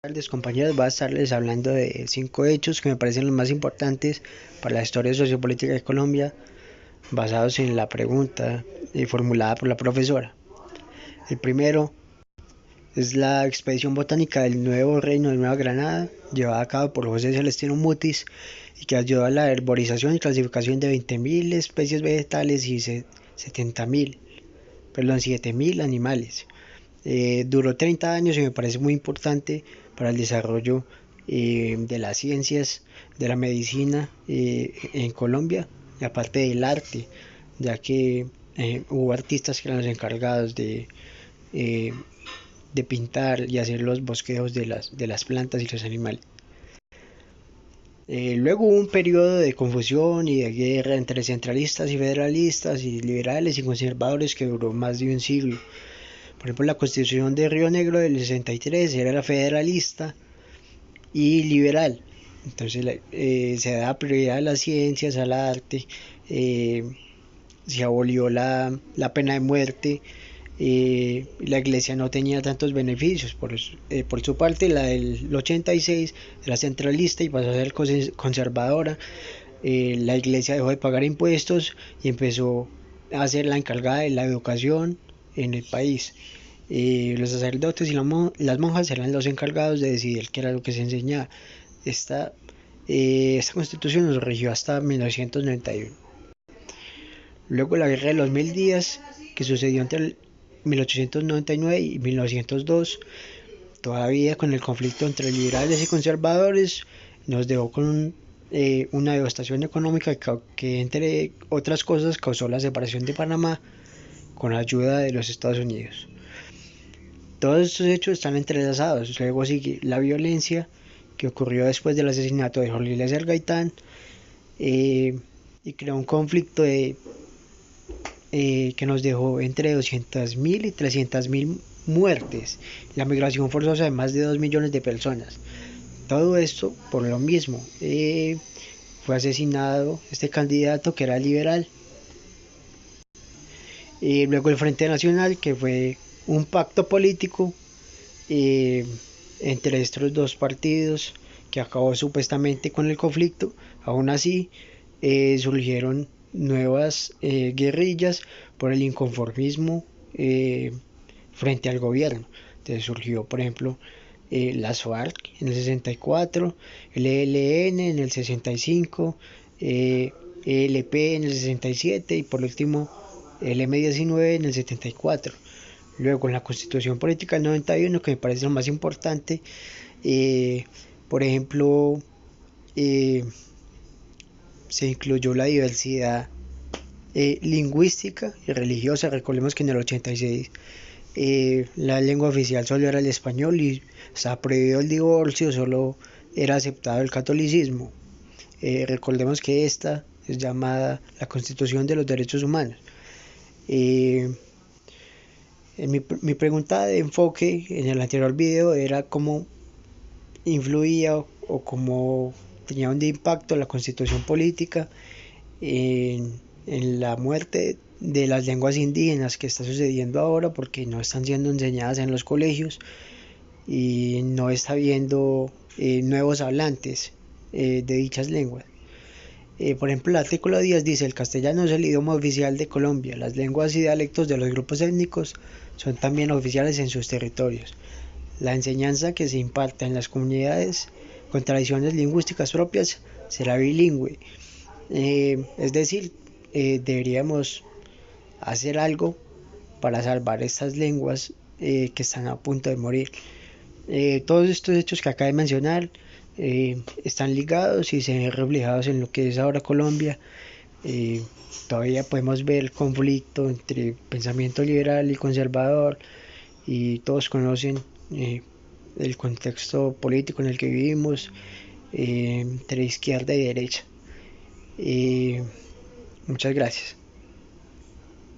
Buenas tardes, compañeros. Voy a estarles hablando de 5 hechos que me parecen los más importantes para la historia sociopolítica de Colombia, basados en la pregunta formulada por la profesora. El primero es la expedición botánica del Nuevo Reino de Nueva Granada, llevada a cabo por José Celestino Mutis, y que ayudó a la herborización y clasificación de 20.000 especies vegetales y 7.000 animales. Duró 30 años y me parece muy importante para el desarrollo de las ciencias, de la medicina en Colombia, y aparte del arte, ya que hubo artistas que eran los encargados eh, de pintar y hacer los bosquejos de las plantas y los animales. Luego hubo un periodo de confusión y de guerra entre centralistas y federalistas y liberales y conservadores que duró más de un siglo. Por ejemplo, la Constitución de Río Negro del 63 era la federalista y liberal. Entonces se da prioridad a las ciencias, al arte, se abolió la pena de muerte, la iglesia no tenía tantos beneficios. Por su parte, la del 86 era centralista y pasó a ser conservadora. La iglesia dejó de pagar impuestos y empezó a ser la encargada de la educación en el país. Los sacerdotes y las monjas eran los encargados de decidir qué era lo que se enseñaba. Esta constitución nos regió hasta 1991. Luego la guerra de los 1000 días, que sucedió entre 1899 y 1902, todavía con el conflicto entre liberales y conservadores, nos dejó con una devastación económica que, entre otras cosas, causó la separación de Panamá con ayuda de los Estados Unidos. Todos estos hechos están entrelazados. Luego sigue la violencia que ocurrió después del asesinato de Jorge Eliezer Gaitán, y creó un conflicto que nos dejó entre 200.000 y 300.000 muertes, la migración forzosa de más de 2 millones de personas. Todo esto por lo mismo. Fue asesinado este candidato que era liberal. Luego el Frente Nacional, que fue un pacto político eh, entre estos dos partidos que acabó supuestamente con el conflicto. Aún así, surgieron nuevas guerrillas por el inconformismo frente al gobierno. Entonces surgió, por ejemplo, las FARC en el 64, el ELN en el 65, ELP en el 67 y por último el M19 en el 74. Luego con la Constitución Política del 91, que me parece lo más importante, por ejemplo, se incluyó la diversidad lingüística y religiosa. Recordemos que en el 86 la lengua oficial solo era el español y estaba prohibido el divorcio, solo era aceptado el catolicismo. Recordemos que esta es llamada la Constitución de los Derechos Humanos. Mi pregunta de enfoque en el anterior video era cómo influía o cómo tenía un impacto la constitución política en la muerte de las lenguas indígenas que está sucediendo ahora, porque no están siendo enseñadas en los colegios y no está habiendo nuevos hablantes de dichas lenguas. Por ejemplo, el artículo 10 dice: el castellano es el idioma oficial de Colombia. Las lenguas y dialectos de los grupos étnicos son también oficiales en sus territorios. La enseñanza que se imparta en las comunidades con tradiciones lingüísticas propias será bilingüe. Es decir, deberíamos hacer algo para salvar estas lenguas que están a punto de morir. Todos estos hechos que acabo de mencionar están ligados y se ven reflejados en lo que es ahora Colombia. Todavía podemos ver el conflicto entre pensamiento liberal y conservador, y todos conocen el contexto político en el que vivimos, entre izquierda y derecha. Muchas gracias.